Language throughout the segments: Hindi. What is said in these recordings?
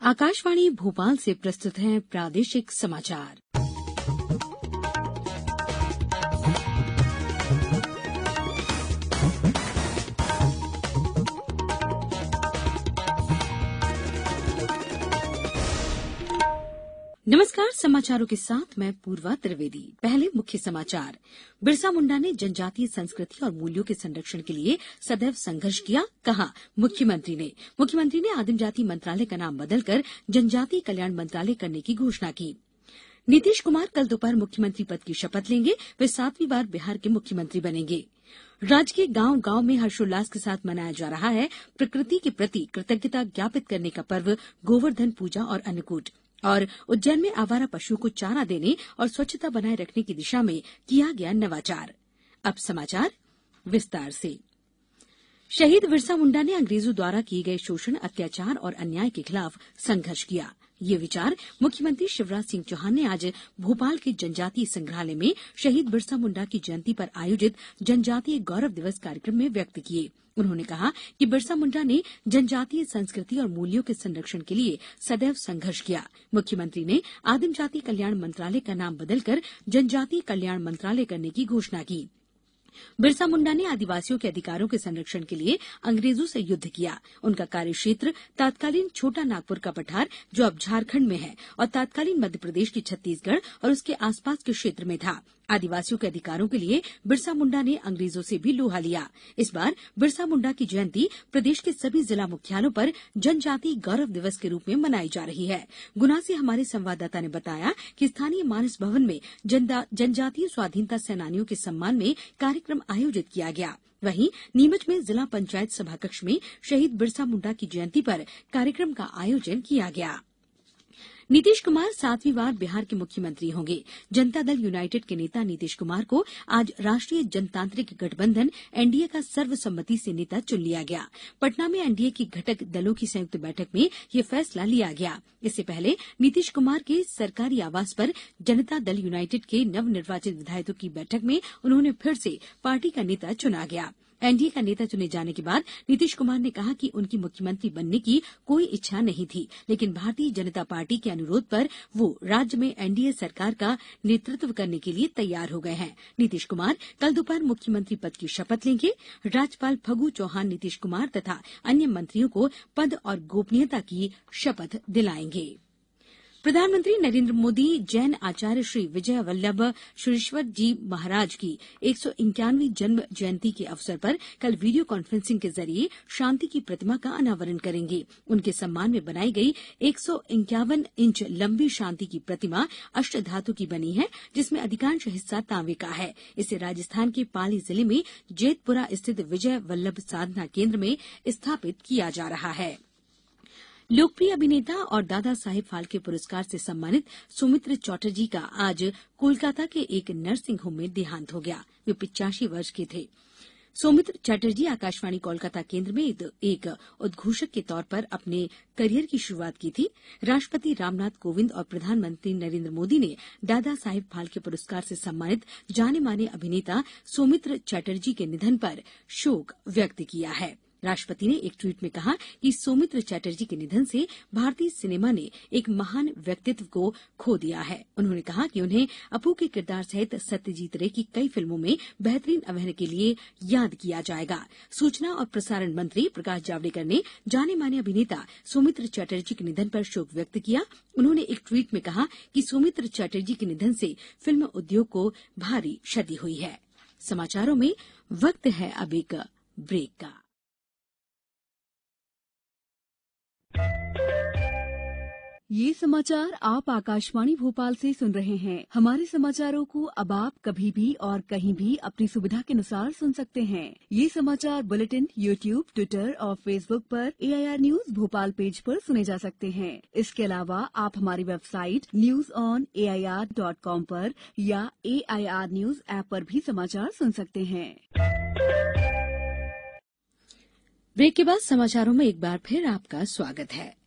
आकाशवाणी भोपाल से प्रस्तुत हैं प्रादेशिक समाचार। नमस्कार, समाचारों के साथ मैं पूर्वा त्रिवेदी। पहले मुख्य समाचार। बिरसा मुंडा ने जनजातीय संस्कृति और मूल्यों के संरक्षण के लिए सदैव संघर्ष किया, कहा मुख्यमंत्री ने आदिम जाति मंत्रालय का नाम बदलकर जनजातीय कल्याण मंत्रालय करने की घोषणा की। नीतीश कुमार कल दोपहर मुख्यमंत्री पद की शपथ लेंगे। वे 7वीं बार बिहार के मुख्यमंत्री बनेंगे। राज्य के गांव गांव में हर्षोल्लास के साथ मनाया जा रहा है प्रकृति के प्रति कृतज्ञता ज्ञापित करने का पर्व गोवर्धन पूजा और अन्नकूट। और उज्जैन में आवारा पशुओं को चारा देने और स्वच्छता बनाए रखने की दिशा में किया गया नवाचार। अब समाचार विस्तार से। शहीद बिरसा मुंडा ने अंग्रेजों द्वारा किए गए शोषण, अत्याचार और अन्याय के खिलाफ संघर्ष किया। ये विचार मुख्यमंत्री शिवराज सिंह चौहान ने आज भोपाल के जनजातीय संग्रहालय में शहीद बिरसा मुंडा की जयंती पर आयोजित जनजातीय गौरव दिवस कार्यक्रम में व्यक्त किए। उन्होंने कहा कि बिरसा मुंडा ने जनजातीय संस्कृति और मूल्यों के संरक्षण के लिए सदैव संघर्ष किया। मुख्यमंत्री ने आदिम जाति कल्याण मंत्रालय का नाम बदलकर जनजातीय कल्याण मंत्रालय करने की घोषणा की। बिरसा मुंडा ने आदिवासियों के अधिकारों के संरक्षण के लिए अंग्रेजों से युद्ध किया। उनका कार्यक्षेत्र तत्कालीन छोटा नागपुर का पठार, जो अब झारखंड में है, और तत्कालीन मध्यप्रदेश की छत्तीसगढ़ और उसके आसपास के क्षेत्र में था। आदिवासियों के अधिकारों के लिए बिरसा मुंडा ने अंग्रेजों से भी लोहा लिया। इस बार बिरसा मुंडा की जयंती प्रदेश के सभी जिला मुख्यालयों पर जनजातीय गौरव दिवस के रूप में मनाई जा रही है। गुना से हमारे संवाददाता ने बताया कि स्थानीय मानस भवन में जनजातीय स्वाधीनता सेनानियों के सम्मान में कार्यक्रम आयोजित किया गया। वहीं नीमच में जिला पंचायत सभाकक्ष में शहीद बिरसा मुंडा की जयंती पर कार्यक्रम का आयोजन किया गया। नीतीश कुमार 7वीं बार बिहार के मुख्यमंत्री होंगे। जनता दल यूनाइटेड के नेता नीतीश कुमार को आज राष्ट्रीय जनतांत्रिक गठबंधन एनडीए का सर्वसम्मति से नेता चुन लिया गया। पटना में एनडीए की घटक दलों की संयुक्त बैठक में ये फैसला लिया गया। इससे पहले नीतीश कुमार के सरकारी आवास पर जनता दल यूनाइटेड के नवनिर्वाचित विधायकों की बैठक में उन्होंने फिर से पार्टी का नेता चुना गया। एनडीए का नेता चुने जाने के बाद नीतीश कुमार ने कहा कि उनकी मुख्यमंत्री बनने की कोई इच्छा नहीं थी, लेकिन भारतीय जनता पार्टी के अनुरोध पर वो राज्य में एनडीए सरकार का नेतृत्व करने के लिए तैयार हो गए हैं। नीतीश कुमार कल दोपहर मुख्यमंत्री पद की शपथ लेंगे। राज्यपाल फगू चौहान नीतीश कुमार तथा अन्य मंत्रियों को पद और गोपनीयता की शपथ दिलाएंगे। प्रधानमंत्री नरेंद्र मोदी जैन आचार्य श्री विजय वल्लभ सुरीश्वर जी महाराज की 151वीं जन्म जयंती के अवसर पर कल वीडियो कॉन्फ्रेंसिंग के जरिए शांति की प्रतिमा का अनावरण करेंगे। उनके सम्मान में बनाई गई 151 इंच लंबी शांति की प्रतिमा अष्टधातु की बनी है, जिसमें अधिकांश हिस्सा तांबे का है। इसे राजस्थान के पाली जिले में जेतपुरा स्थित विजय वल्लभ साधना केंद्र में स्थापित किया जा रहा है। लोकप्रिय अभिनेता और दादा साहेब फाल्के पुरस्कार से सम्मानित सौमित्र चटर्जी का आज कोलकाता के एक नर्सिंग होम में देहांत हो गया। वे 85 वर्ष के थे। सौमित्र चटर्जी आकाशवाणी कोलकाता केंद्र में एक उद्घोषक के तौर पर अपने करियर की शुरुआत की थी। राष्ट्रपति रामनाथ कोविंद और प्रधानमंत्री नरेंद्र मोदी ने दादा साहेब फाल्के पुरस्कार से सम्मानित जाने माने अभिनेता सौमित्र चटर्जी के निधन पर शोक व्यक्त किया है। राष्ट्रपति ने एक ट्वीट में कहा कि सौमित्र चटर्जी के निधन से भारतीय सिनेमा ने एक महान व्यक्तित्व को खो दिया है। उन्होंने कहा कि उन्हें अपू के किरदार सहित सत्यजीत रे की कई फिल्मों में बेहतरीन अभिनय के लिए याद किया जाएगा। सूचना और प्रसारण मंत्री प्रकाश जावड़ेकर ने जाने माने अभिनेता सौमित्र चटर्जी के निधन पर शोक व्यक्त किया। उन्होंने एक ट्वीट में कहा कि सौमित्र चटर्जी के निधन से फिल्म उद्योग को भारी क्षति हुई है। समाचारों में वक्त है अब एक ब्रेक का। ये समाचार आप आकाशवाणी भोपाल से सुन रहे हैं। हमारे समाचारों को अब आप कभी भी और कहीं भी अपनी सुविधा के अनुसार सुन सकते हैं। ये समाचार बुलेटिन यूट्यूब, ट्विटर और फेसबुक पर AIR न्यूज भोपाल पेज पर सुने जा सकते हैं। इसके अलावा आप हमारी वेबसाइट newsonair.com पर या AIR न्यूज ऐप पर भी समाचार सुन सकते हैं। ब्रेक के बाद समाचारों में एक बार फिर आपका स्वागत है।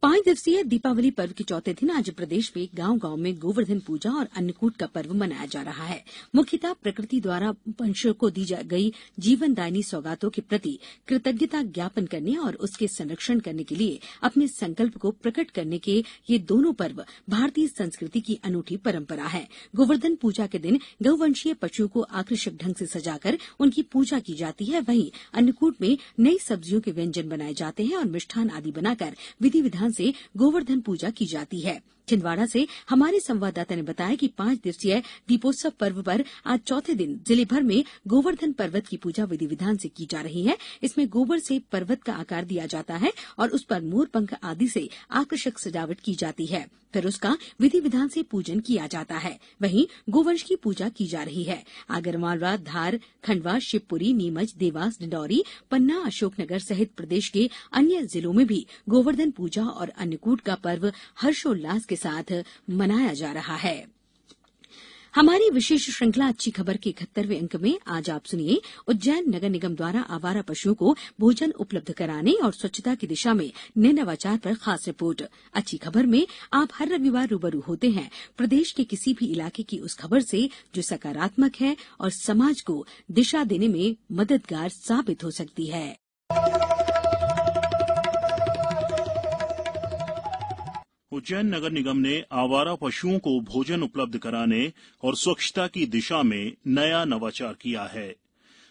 5 दिवसीय दीपावली पर्व के चौथे दिन आज प्रदेश में गांव-गांव में गोवर्धन पूजा और अन्नकूट का पर्व मनाया जा रहा है। मुख्यतः प्रकृति द्वारा मनुष्य को दी गई जीवनदायिनी सौगातों के प्रति कृतज्ञता ज्ञापन करने और उसके संरक्षण करने के लिए अपने संकल्प को प्रकट करने के ये दोनों पर्व भारतीय संस्कृति की अनूठी परंपरा है। गोवर्धन पूजा के दिन गौवंशीय पशुओं को आकर्षक ढंग से सजाकर उनकी पूजा की जाती है। वहीं अन्नकूट में नई सब्जियों के व्यंजन बनाए जाते हैं और मिष्ठान आदि बनाकर विधि विधान से गोवर्धन पूजा की जाती है। छिंदवाड़ा से हमारे संवाददाता ने बताया कि 5 दिवसीय दीपोत्सव पर्व पर आज चौथे दिन जिले भर में गोवर्धन पर्वत की पूजा विधि विधान से की जा रही है। इसमें गोबर से पर्वत का आकार दिया जाता है और उस पर मोर पंख आदि से आकर्षक सजावट की जाती है। फिर उसका विधि विधान से पूजन किया जाता है। वहीं गोवंश की पूजा की जा रही है। आगरमालवा, धार, खंडवा, शिवपुरी, नीमच, देवास, डिंडौरी, पन्ना, अशोकनगर सहित प्रदेश के अन्य जिलों में भी गोवर्धन पूजा और अन्नकूट का पर्व हर्षोल्लास के साथ मनाया जा रहा है। हमारी विशेष श्रृंखला अच्छी खबर के 71वें अंक में आज आप सुनिए उज्जैन नगर निगम द्वारा आवारा पशुओं को भोजन उपलब्ध कराने और स्वच्छता की दिशा में नए नवाचार पर खास रिपोर्ट। अच्छी खबर में आप हर रविवार रूबरू होते हैं प्रदेश के किसी भी इलाके की उस खबर से जो सकारात्मक है और समाज को दिशा देने में मददगार साबित हो सकती है। उज्जैन नगर निगम ने आवारा पशुओं को भोजन उपलब्ध कराने और स्वच्छता की दिशा में नया नवाचार किया है।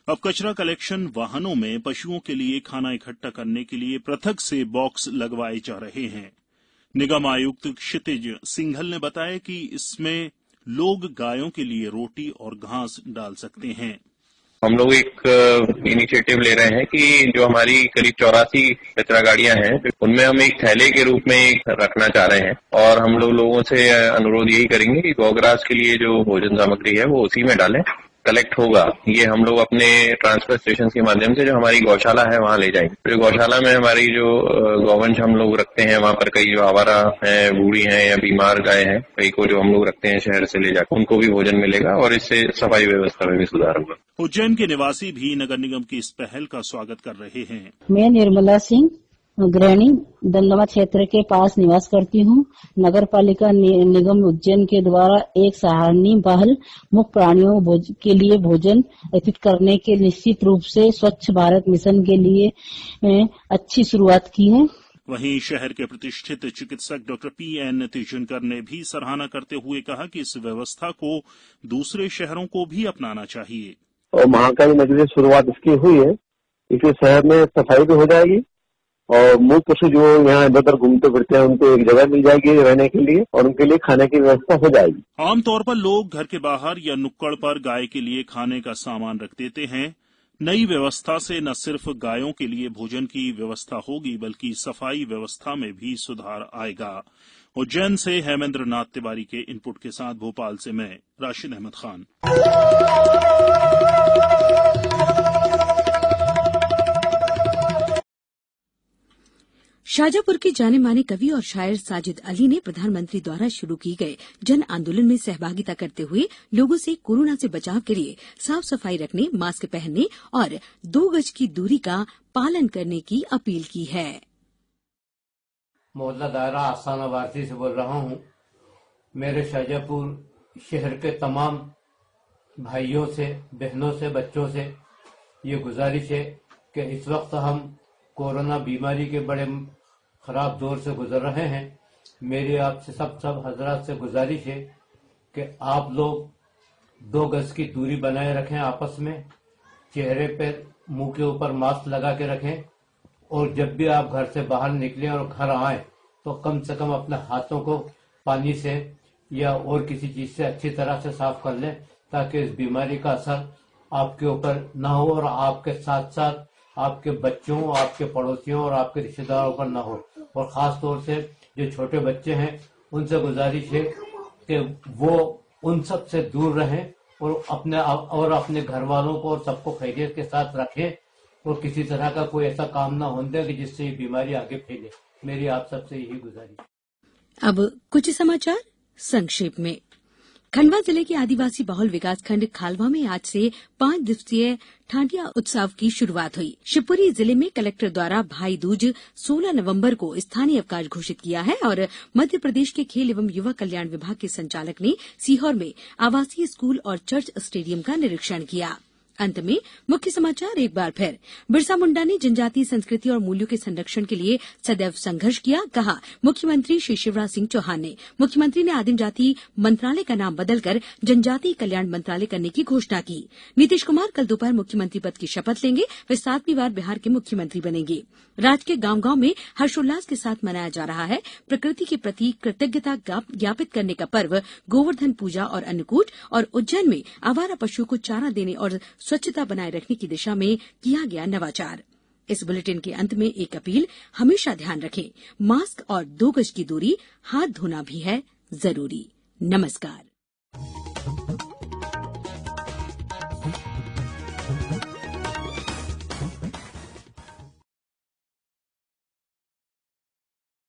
अब कचरा कलेक्शन वाहनों में पशुओं के लिए खाना इकट्ठा करने के लिए पृथक से बॉक्स लगवाए जा रहे हैं। निगम आयुक्त क्षितिज सिंघल ने बताया कि इसमें लोग गायों के लिए रोटी और घास डाल सकते हैं। हम लोग एक इनिशिएटिव ले रहे हैं कि जो हमारी करीब 84 कचरा गाड़ियां हैं उनमें हम एक थैले के रूप में रखना चाह रहे हैं और हम लोगों से अनुरोध यही करेंगे कि गौग्रास के लिए जो भोजन सामग्री है वो उसी में डालें। कलेक्ट होगा ये हम लोग अपने ट्रांसफर स्टेशन के माध्यम से जो हमारी गौशाला है वहां ले जाएंगे। तो गौशाला में हमारी जो गौवंश हम लोग रखते हैं वहां पर कई जो आवारा है, बूढ़ी हैं या बीमार गाय हैं, कई को जो हम लोग रखते हैं शहर से ले जाकर उनको भी भोजन मिलेगा और इससे सफाई व्यवस्था में भी सुधार होगा। उज्जैन के निवासी भी नगर निगम की इस पहल का स्वागत कर रहे हैं। मैं निर्मला सिंह गृहिणी दंगमा क्षेत्र के पास निवास करती हूँ। नगर पालिका निगम उज्जैन के द्वारा एक सराहनीय पहल मुख्य प्राणियों के लिए भोजन अर्पित करने के निश्चित रूप से स्वच्छ भारत मिशन के लिए अच्छी शुरुआत की है। वहीं शहर के प्रतिष्ठित चिकित्सक डॉक्टर पीएन तेजुनकर ने भी सराहना करते हुए कहा कि इस व्यवस्था को दूसरे शहरों को भी अपनाना चाहिए। और महाकाली नगरी से शुरुआत इसकी हुई है, इससे शहर में सफाई भी हो जाएगी और मूल पशु जो यहाँ इधर उधर घूमते फिरते हैं उनको एक जगह मिल जाएगी रहने के लिए और उनके लिए खाने की व्यवस्था हो जाएगी। आमतौर पर लोग घर के बाहर या नुक्कड़ पर गाय के लिए खाने का सामान रख देते हैं। नई व्यवस्था से न सिर्फ गायों के लिए भोजन की व्यवस्था होगी बल्कि सफाई व्यवस्था में भी सुधार आएगा। उज्जैन से हेमेंद्र नाथ तिवारी के इनपुट के साथ भोपाल से मैं राशिद अहमद खान। शाजापुर के जाने माने कवि और शायर साजिद अली ने प्रधानमंत्री द्वारा शुरू की गए जन आंदोलन में सहभागिता करते हुए लोगों से कोरोना से बचाव के लिए साफ सफाई रखने, मास्क पहनने और 2 गज की दूरी का पालन करने की अपील की है। मोहल्ला दायरा आस्थाना वारसी से बोल रहा हूँ। मेरे शाजापुर शहर के तमाम भाइयों से, बहनों से, बच्चों से ये गुजारिश है कि इस वक्त हम कोरोना बीमारी के बड़े खराब दौर से गुजर रहे हैं। मेरी आपसे सब हजरात से गुजारिश है कि आप लोग 2 गज की दूरी बनाए रखें, आपस में चेहरे पे, मुंह के ऊपर मास्क लगा के रखें और जब भी आप घर से बाहर निकलें और घर आएं तो कम से कम अपने हाथों को पानी से या और किसी चीज से अच्छी तरह से साफ कर लें ताकि इस बीमारी का असर आपके ऊपर ना हो और आपके साथ साथ आपके बच्चों, आपके पड़ोसियों और आपके रिश्तेदारों पर ना हो। और खास तौर से जो छोटे बच्चे हैं उनसे गुजारिश है कि वो उन सब से दूर रहें और अपने घर वालों को और सबको खैरियत के साथ रखें और किसी तरह का कोई ऐसा काम ना होने दें कि जिससे ये बीमारी आगे फैले। मेरी आप सबसे यही गुजारिश। अब कुछ समाचार संक्षेप में। खंडवा जिले के आदिवासी बहुल विकासखंड खालवा में आज से 5 दिवसीय ठांडिया उत्सव की शुरुआत हुई। शिवपुरी जिले में कलेक्टर द्वारा भाई दूज 16 नवंबर को स्थानीय अवकाश घोषित किया है और मध्य प्रदेश के खेल एवं युवा कल्याण विभाग के संचालक ने सीहोर में आवासीय स्कूल और चर्च स्टेडियम का निरीक्षण किया। अंत में मुख्य समाचार एक बार फिर। बिरसा मुंडा ने जनजातीय संस्कृति और मूल्यों के संरक्षण के लिए सदैव संघर्ष किया, कहा मुख्यमंत्री श्री शिवराज सिंह चौहान ने। मुख्यमंत्री ने आदिम जाति मंत्रालय का नाम बदलकर जनजातीय कल्याण मंत्रालय करने की घोषणा की। नीतीश कुमार कल दोपहर मुख्यमंत्री पद की शपथ लेंगे। वे 7वीं बार बिहार के मुख्यमंत्री बनेंगे। राज्य के गांव-गांव में हर्षोल्लास के साथ मनाया जा रहा है प्रकृति के प्रति कृतज्ञता ज्ञापित करने का पर्व गोवर्धन पूजा और अन्नकूट। और उज्जैन में आवारा पशुओं को चारा देने और स्वच्छता बनाए रखने की दिशा में किया गया नवाचार। इस बुलेटिन के अंत में एक अपील, हमेशा ध्यान रखें, मास्क और 2 गज की दूरी, हाथ धोना भी है जरूरी। नमस्कार।